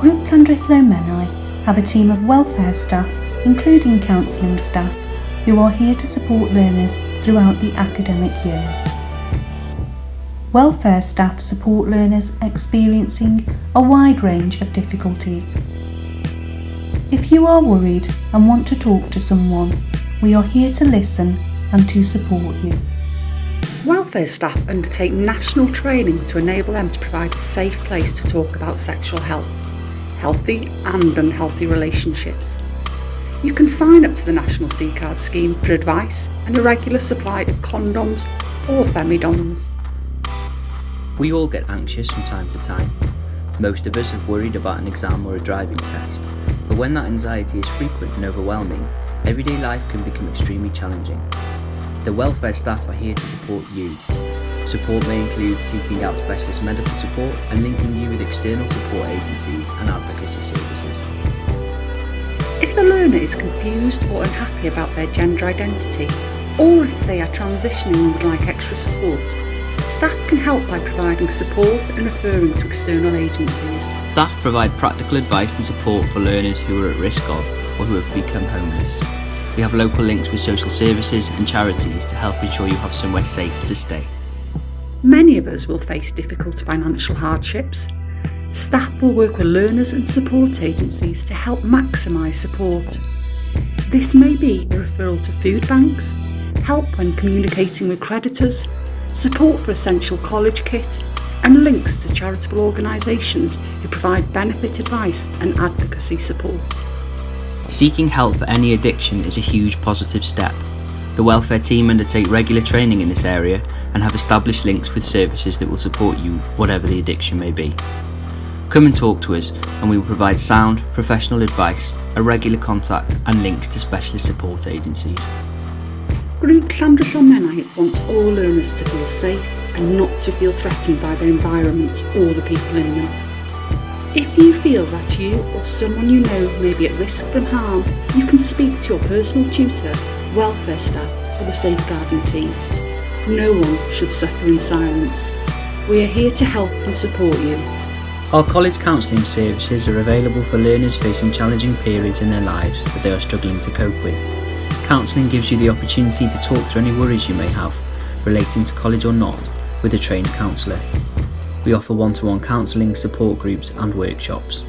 Grŵp Llandrillo Menai have a team of welfare staff, including counselling staff, who are here to support learners throughout the academic year. Welfare staff support learners experiencing a wide range of difficulties. If you are worried and want to talk to someone, we are here to listen and to support you. Welfare staff undertake national training to enable them to provide a safe place to talk about sexual health, healthy and unhealthy relationships. You can sign up to the National C-Card scheme for advice and a regular supply of condoms or femidons. We all get anxious from time to time. Most of us have worried about an exam or a driving test, but when that anxiety is frequent and overwhelming, everyday life can become extremely challenging. The welfare staff are here to support you. Support may include seeking out specialist medical support and linking you with external support agencies and advocacy services. If the learner is confused or unhappy about their gender identity, or if they are transitioning and would like extra support, staff can help by providing support and referring to external agencies. Staff provide practical advice and support for learners who are at risk of or who have become homeless. We have local links with social services and charities to help ensure you have somewhere safe to stay. Many of us will face difficult financial hardships. Staff will work with learners and support agencies to help maximise support. This may be a referral to food banks, help when communicating with creditors, support for essential college kit, and links to charitable organisations who provide benefit advice and advocacy support. Seeking help for any addiction is a huge positive step. The welfare team undertake regular training in this area and have established links with services that will support you, whatever the addiction may be. Come and talk to us and we will provide sound, professional advice, a regular contact and links to specialist support agencies. Grŵp Llandrillo Menai wants all learners to feel safe and not to feel threatened by their environments or the people in them. If you feel that you or someone you know may be at risk from harm, you can speak to your personal tutor, welfare staff or the safeguarding team. No one should suffer in silence. We are here to help and support you. Our college counselling services are available for learners facing challenging periods in their lives that they are struggling to cope with. Counselling gives you the opportunity to talk through any worries you may have, relating to college or not, with a trained counsellor. We offer one-to-one counselling, support groups and workshops.